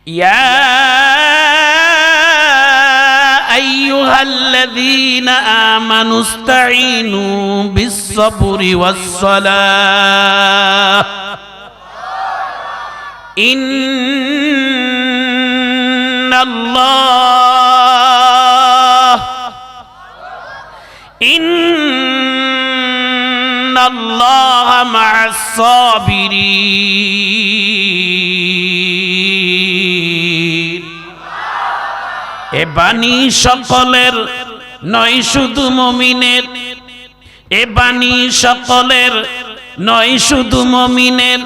ইয়া আইয়ুহাল্লাযীনা আমানুস্তাঈনু বিস-সাবরি ওয়াস-সালাহ ইন্নাল্লাহা মা'আস-সাবিরিন। এ বাণী সকলের নয় শুধু মুমিনের, এ বাণী সকলের নয় শুধু মুমিনের,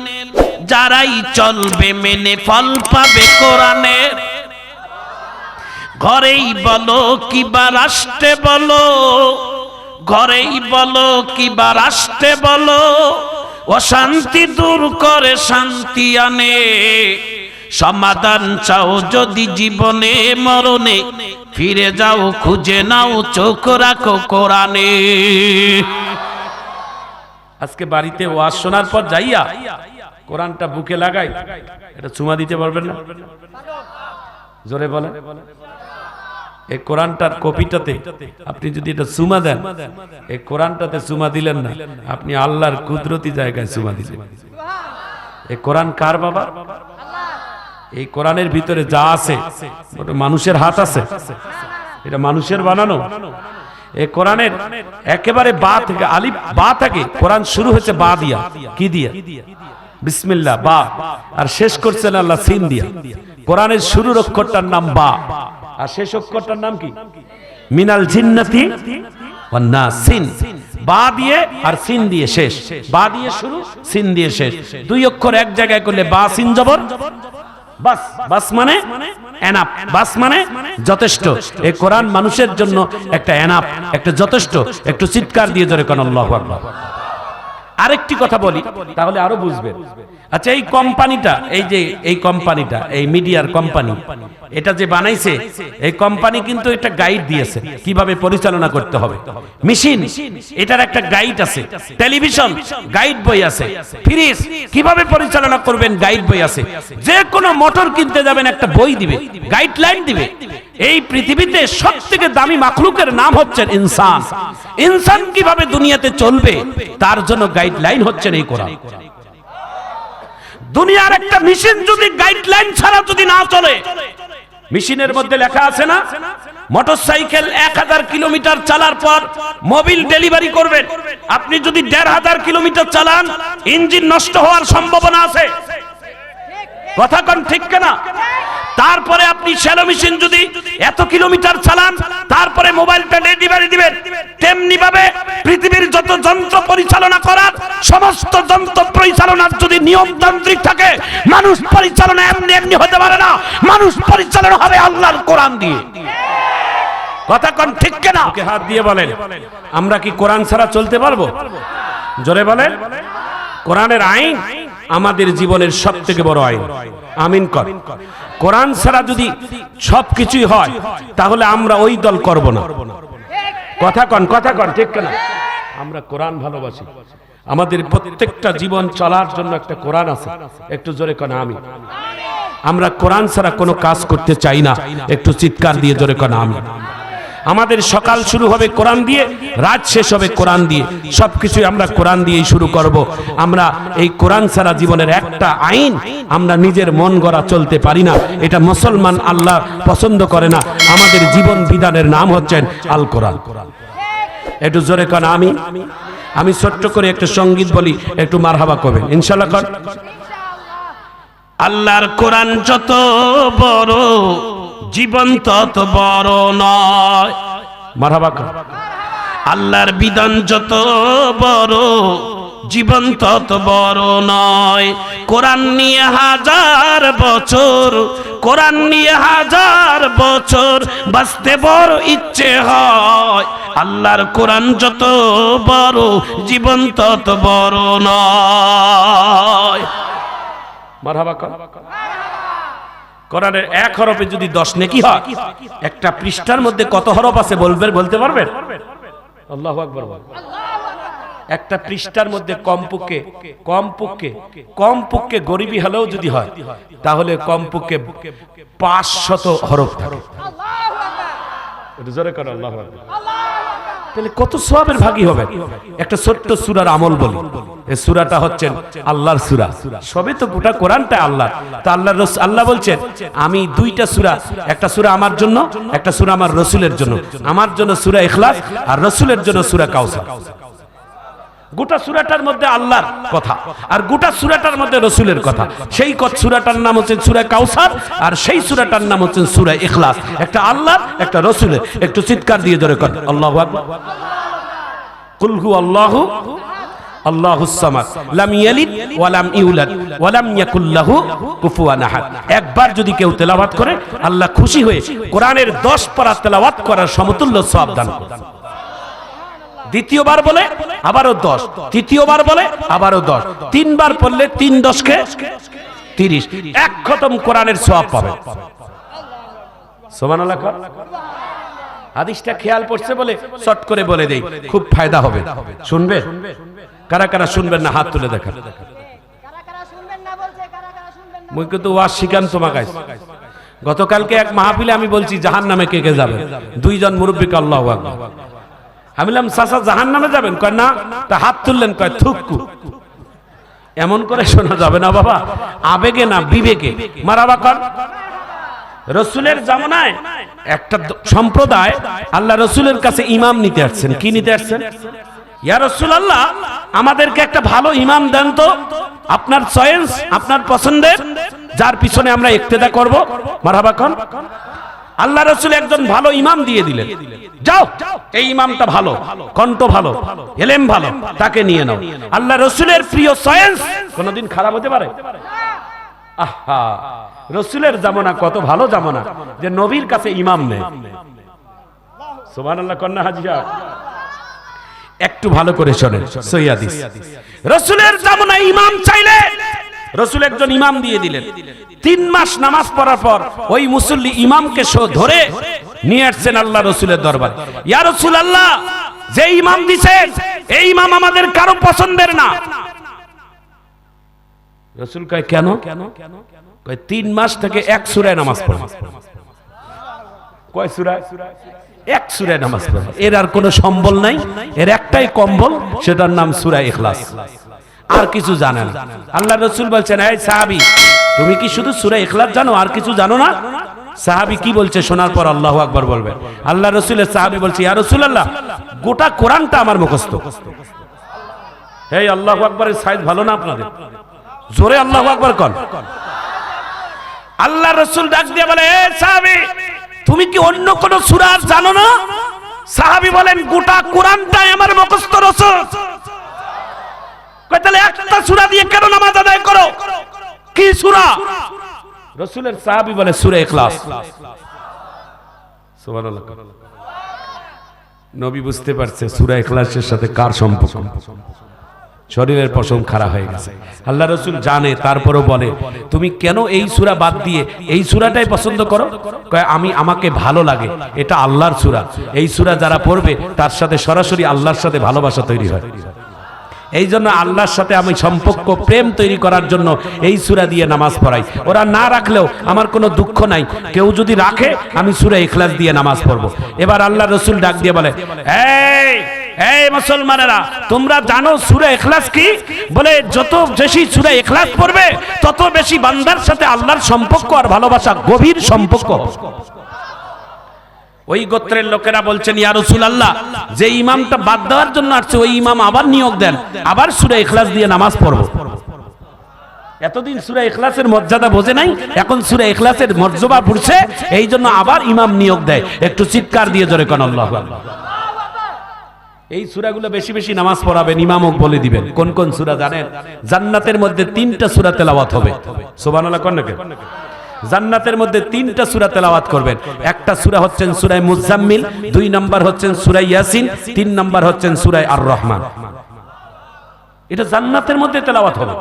যারাই চলবে মেনে ফল পাবে কোরআনের। ঘরেই বলো কিবা রাষ্ট্রে বলো, ঘরেই বলো কিবা রাষ্ট্রে বলো, অশান্তি দূর করে শান্তি আনে। সমাধান চাও যদি জীবনে মরণে, ফিরে যাও খুঁজে নাও চোখ রাখো কোরআনে। আজকে বাড়িতে ওয়াজ শোনার পর যাইয়া কোরআনটা বুকে লাগাই, এটা চুমা দিতে পারবেন না? জোরে বলে। এই কোরআনটার কপিটাতে আপনি যদি এটা চুমা দেন, এই কোরআনটাতে চুমা দিলেন না, আপনি আল্লাহর কুদরতি জায়গায় চুমা দিলেন। এই কোরআন কার বাবা? এই কোরআনের ভিতরে যা আছে ওটা মানুষের হাত আছে? এটা মানুষের বানানো? এই কোরআনের একেবারে বা থেকে আলিফ বা থেকে কোরআন শুরু হয়েছে বা দিয়া। কি দিয়া? বিসমিল্লাহ বা, আর শেষ করছেন আল্লাহ সিন দিয়া। কোরআনের শুরুর অক্ষরটার নাম বা, আর শেষ অক্ষরটার নাম কি? মিনাল জিন্নাতি ওয়ান নাস। সিন, বা দিয়ে আর সিন দিয়ে শেষ। বা দিয়ে শুরু, সিন দিয়ে শেষ। দুই অক্ষর এক জায়গায় করলে বা সিন জবর বাস। বাস মানে এনাফ, বাস মানে যথেষ্ট। এই কোরআন মানুষের জন্য একটা এনাফ, একটা যথেষ্ট। একটু চিৎকার দিয়ে জোরে কোন আল্লাহু আকবার। আরেকটি কথা বলি তাহলে আরো বুঝবেন। আচ্ছা, এই কোম্পানিটা, এই যে এই কোম্পানিটা, এই মিডিয়ার কোম্পানি, এটা যে বানাইছে, এই কোম্পানি কিন্তু একটা গাইড দিয়েছে কিভাবে পরিচালনা করতে হবে। মেশিন, এটার একটা গাইড আছে। টেলিভিশন, গাইড বই আছে। ফ্রিজ, কিভাবে পরিচালনা করবেন, গাইড বই আছে। যে কোনো মোটর কিনতে যাবেন, একটা বই দিবে, গাইডলাইন দিবে। এই পৃথিবীতে সবথেকে দামি মাখলুকের নাম হচ্ছে ইনসান। ইনসান কিভাবে দুনিয়াতে চলবে তার জন্য গাইডলাইন হচ্ছেন এই কোরআন। দুনিয়ার একটা মেশিন যদি গাইডলাইন ছাড়া যদি না চলে, মেশিনের মধ্যে লেখা আছে না, মোটরসাইকেল 1000 কিলোমিটার চালার পর মোবিল ডেলিভারি করবেন। আপনি যদি 1500 কিলোমিটার চালান, ইঞ্জিন নষ্ট হওয়ার সম্ভাবনা আছে। কথা কোন ঠিক কিনা? তারপরে আপনি শ্যালো মেশিন যদি এত কিলোমিটার চালান, তারপরে মোবাইলটা ডেলিভারি দিবেন। তেমনি ভাবে পৃথিবীর যত যন্ত্র পরিচালনা করার, সমস্ত যন্ত্র পরিচালনার যদি নিয়মতান্ত্রিক থাকে, মানুষ পরিচালনা এমনি এমনি হতে পারে না। মানুষ পরিচালনা হবে আল্লাহর কোরআন দিয়ে। কথা কোন ঠিক কিনা? হাত দিয়ে বলেন, আমরা কি কোরআন ছাড়া চলতে পারবো? জোরে বলেন। কোরআনের আইন আমাদের জীবনের সবথেকে বড় আইন। আমিন কর। কোরআন ছাড়া যদি সবকিছুই হয়, তাহলে আমরা ওই দল করব না। কথা কন, কথা কন ঠিক কিনা? আমরা কোরআন ভালোবাসি। আমাদের প্রত্যেকটা জীবন চলার জন্য একটা কোরআন আছে। একটু জোরে কন আমিন। আমরা কোরআন ছাড়া কোনো কাজ করতে চাই না। একটু চিৎকার দিয়ে জোরে কন আমিন। আমাদের সকাল শুরু হবে কোরআন দিয়ে, রাত শেষ হবে কোরআন দিয়ে। সবকিছু আমরা কোরআন দিয়েই শুরু করব। আমরা এই কোরআন ছাড়া জীবনের একটা আইন আমরা নিজের মন গড়া চলতে পারি না। এটা মুসলমান আল্লাহ পছন্দ করে না। আমাদের জীবন বিধানের নাম হচ্ছেন আল কোরআন। একটু জোরে কন আমিন। আমি ছোট্ট করে একটা সঙ্গীত বলি, একটু মারহাবা করবেন ইনশাআল্লাহ। কর আল্লাহর কোরআন যত বড়, জীবন তত বড় নয়। মারহাবা কর। আল্লাহর বিধান যত বড়, জীবন তত বড় নয়। কোরআন নিয়ে 1000 বছর, কোরআন নিয়ে 1000 বছর বাঁচতে বড় ইচ্ছে হয়। আল্লাহর কোরআন যত বড়, জীবন তত বড় নয়। মারহাবা কর। কোরআনের এক হরফে যদি 10 নেকি হয়, একটা পৃষ্ঠার মধ্যে কত হরফ আছে বলতে পারবেন? আল্লাহু আকবার। একটা পৃষ্ঠার মধ্যে কমপক্ষে গরিবী হলেও যদি হয় তাহলে কমপক্ষে 500 হরফ থাকে। জোরে করে আল্লাহু আকবার। তাহলে কত সওয়াবের ভাগী হবে। একটা ছোট্ট সূরার আমল বলি, এই সূরাটা হচ্ছে আল্লাহর সূরা, সবে তো গোটা কোরআনটা আল্লাহ। তো আল্লাহ বলছেন আমি দুইটা সূরা, একটা সূরা আমার জন্য, একটা সূরা আমার রাসূলের জন্য। আমার জন্য সূরা ইখলাস আর রাসূলের জন্য সূরা কাউসার। গোটা সূরাটার মধ্যে আল্লাহর কথা আর গোটা সূরাটার মধ্যে রাসূলের কথা। সেই সূরাটার নাম হচ্ছে সূরা কাউসার আর সেই সূরাটার নাম হচ্ছে সূরা ইখলাস। একটা আল্লাহর, একটা রাসূলের। একটু চিৎকার দিয়ে জোরে কর আল্লাহু আকবার। কুল হু আল্লাহু আল্লাহুস সামাদ লাম ইয়ালিদ ওয়া লাম ইউলাদ ওয়া লাম ইয়াকুল লাহু কুফুয়ান আহাদ। একবার যদি কেউ তেলাওয়াত করে আল্লাহ খুশি হয়ে কোরআনের 10 পারা তেলাওয়াত করার সমতুল্য সওয়াব দান করেন। দ্বিতীয়বার বলে আবারও 10, তৃতীয়বার বলে আবারও 10, 3 বার পড়লে 3 10 কে 30, এক খতম কোরআনের সওয়াব পাবে। সুবহানাল্লাহ। হাদিসটা খেয়াল পড়ছে বলে শর্ট করে বলে দেই, খুব ফায়দা হবে। শুনবে? কারা কারা শুনবেন না হাত তুলে দেখান। মুই কিন্তু ওয়াজ শিখান তোমাকে। গতকালকে এক মাহফিলে আমি বলছি জাহান্নামে কে কে যাবে, 2 জন মুরব্বিকে আল্লাহু আকবার। আমি বললাম চাচা জাহান্নামে যাবেন? কয় না। তা হাত তুললেন, কয় থুক্কু। এমন করে শোনা যাবে না বাবা, আবেগে না বিবেকে। মারাবা কর। রাসূলের জামানায় একটা সম্প্রদায় আল্লাহ রাসূলের কাছে ইমাম নিতে আসছেন। কি নিতে আসছেন? ইয়া রাসূলুল্লাহ, আমাদেরকে একটা ভালো ইমাম দেন তো, আপনার চয়েস, আপনার পছন্দের, যার পিছনে আমরা ইক্তেদা করব। মারহাবা কোন। আল্লাহ রাসূল একজন ভালো ইমাম দিয়ে দিলেন। যাও, এই ইমামটা ভালো, কণ্ঠ ভালো, ইলম ভালো, তাকে নিয়ে নাও। আল্লাহ রাসূলের প্রিয় চয়েস কোনদিন খারাপ হতে পারে? আহা, রাসূলের জামানা কত ভালো জামানা যে নবীর কাছে ইমাম নেই। সুবহানাল্লাহ কন্না হাজিরা। একটু ভালো করে শোনেন সহিহ হাদিস। রাসূলের জামানায় ইমাম চাইলে রাসূল একজন ইমাম দিয়ে দিলেন। 3 মাস নামাজ পড়ার পর ওই মুসল্লি ইমামকে ধরে নিয়ে আসছেন আল্লাহ রাসূলের দরবারে। ইয়া রাসূলুল্লাহ, যে ইমাম দিবেন এই ইমাম আমাদের কারো পছন্দের না। রাসূল কয় কেন? কয় 3 মাস থেকে 1 সূরায় নামাজ পড়ে। কয় সূরায়? 1 সূরায় নামাজ পড়ে। এর আর কোনো সম্বল নাই, এর একটাই কম্বল, সেটার নাম সূরা ইখলাস। আর কিছু জানেন না। আল্লাহ রাসূল বলছেন, এই সাহাবী, তুমি কি শুধু সূরা ইখলাস জানো, আর কিছু জানো না? সাহাবী কি বলছে শোনার পর আল্লাহু আকবার বলবেন। আল্লাহ রাসূলের সাহাবী বলছে, ইয়া রাসূলুল্লাহ, গোটা কোরআনটা আমার মুখস্থ। এই আল্লাহু আকবারের সাইজ ভালো না আপনাদের? জোরে আল্লাহু আকবার কোন। আল্লাহ রাসূল ডাক দিয়ে বলে, এ সাহাবী, তুমি কি অন্য কোন সূরা জানো না? সাহাবী বলেন, গোটা কোরআনটাই আমার মুখস্থ রাসূল। কয় তাহলে একটা সূরা দিয়ে কেন নামাজ আদায় করো? কি সূরা? রাসূলের সাহাবী বলে সূরা ইখলাস। সুবহানাল্লাহ। নবী বুঝতে পারছে সূরা ইখলাসের সাথে কার সম্পর্ক। শরীরের পশম খাড়া হয়ে গেছে। আল্লাহ রাসূল জানে, তারপরও বলে, তুমি কেন এই সূরা বাদ দিয়ে এই সূরাটাই পছন্দ করো? কয় আমাকে ভালো লাগে, এটা আল্লাহর সূরা। এই সূরা যারা পড়বে তার সাথে সরাসরি আল্লাহর সাথে ভালোবাসা তৈরি হয়। এই জন্য আল্লাহর সাথে আমি সম্পর্ক, প্রেম তৈরি করার জন্য এই সূরা দিয়ে নামাজ পড়াই। ওরা না রাখলেও আমার কোনো দুঃখ নাই, কেউ যদি রাখে আমি সূরা ইখলাস দিয়ে নামাজ পড়ব। এবার আল্লাহ রাসূল ডাক দিয়ে বলে, এই মুসলমানেরা, তোমরা জানো সূরা ইখলাস কি? বলে, যত বেশি সূরা ইখলাস পড়বে তত বেশি বান্দার সাথে আল্লাহর সম্পর্ক আর ভালোবাসা, গভীর সম্পর্ক। ওই গোত্রের লোকেরা বলছেন, ইয়া রাসূলুল্লাহ, যে ইমামটা বাদ দেওয়ার জন্য আসছে ওই ইমাম আবার নিয়োগ দেন, আবার সূরা ইখলাস দিয়ে নামাজ পড়ব। এতদিন সূরা ইখলাসের মর্যাদা বোঝে নাই, এখন সূরা ইখলাসের মর্যাদা বুঝছে, এই জন্য আবার ইমাম নিয়োগ দেয়। একটু চিৎকার দিয়ে জোরে কোন আল্লাহু আকবার। এই সূরাগুলো বেশি বেশি নামাজ পড়াবেন, ইমামও বলে দিবেন। কোন কোন সূরা জানেন? জান্নাতের মধ্যে 3টা সূরা তেলাওয়াত হবে। সুবহানাল্লাহ কোন নাকি? জান্নাতের মধ্যে 3টা সূরা তেলাওয়াত করবেন। একটা সূরা হচ্ছেন সূরা মুজাম্মিল, 2 নাম্বার হচ্ছেন সূরা ইয়াসিন, 3 নাম্বার হচ্ছেন সূরা আর রহমান। এটা জান্নাতের মধ্যে তেলাওয়াত হবে।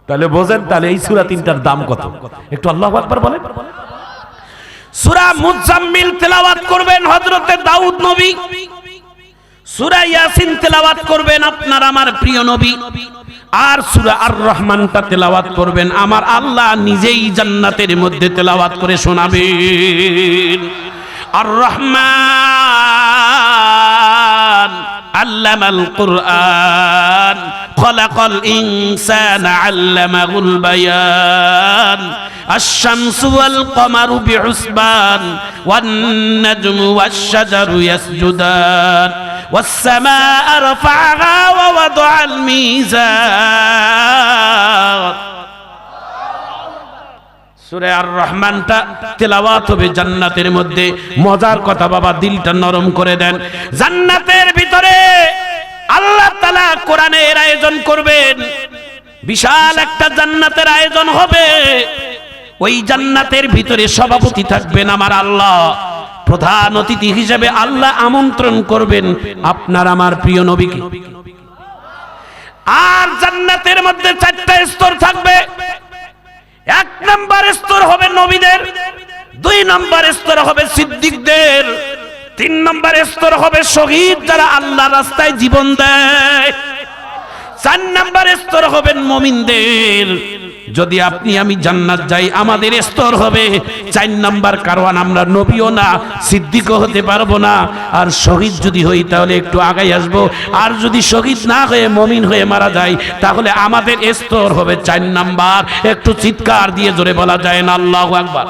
তাহলে বোঝেন, তাহলে এই সূরা 3টার দাম কত। একটু আল্লাহু আকবার বলেন। সূরা মুজাম্মিল তেলাওয়াত করবেন হযরতে দাউদ নবী। সূরা ইয়াসিন তেলাওয়াত করবেন আপনার আমার প্রিয় নবী, আর সূরা আর রহমানটা তেলাওয়াত করবেন আমার আল্লাহ নিজেই জান্নাতের মধ্যে তেলাওয়াত করে শোনাবেন। আর রহমান আল্লামাল কুরআন খলাকাল ইনসানা আল্লামাহুল বায়ান আশ-শামসু ওয়াল কমারু বিহুসবান ওয়ান নাজমু ওয়াশ-শাজারু ইয়াসজুদান ওয়াস-সামাআ রাফা'আহা ওয়া ওয়াদা'আল মিজান। সূরা আর রহমানটা তেলাওয়াত হবে জান্নাতের মধ্যে। মজার কথা বাবা, দিলটা নরম করে দেন। জান্নাতের ভিতরে আল্লাহ তাআলা কোরআনের আয়োজন করবেন, বিশাল একটা জান্নাতের আয়োজন হবে। ওই জান্নাতের ভিতরে সভাপতি থাকবেন আমার আল্লাহ, প্রধান অতিথি হিসেবে আল্লাহ আমন্ত্রণ করবেন আপনার আমার প্রিয় নবীকে। আর জান্নাতের মধ্যে 4টা স্তর থাকবে। 1 নম্বর স্তর হবে নবীদের, 2 নম্বর স্তর হবে সিদ্দিকদের, 3 নম্বর স্তর হবে শহীদ যারা আল্লাহর রাস্তায় জীবন দেয়, 4 নম্বর স্তর হবেন মুমিনদের। যদি আপনি আমি জান্নাত যাই আমাদের স্তর হবে 4 নম্বর, কারণ আমরা নবীও না সিদ্দিকও হতে পারবো না। আর শহীদ যদি হই তাহলে একটু আগাই আসবো, আর যদি শহীদ না হয়ে মুমিন হয়ে মারা যায় তাহলে আমাদের স্তর হবে 4 নম্বর। একটু চিৎকার দিয়ে জোরে বলা যায় না আল্লাহু আকবার।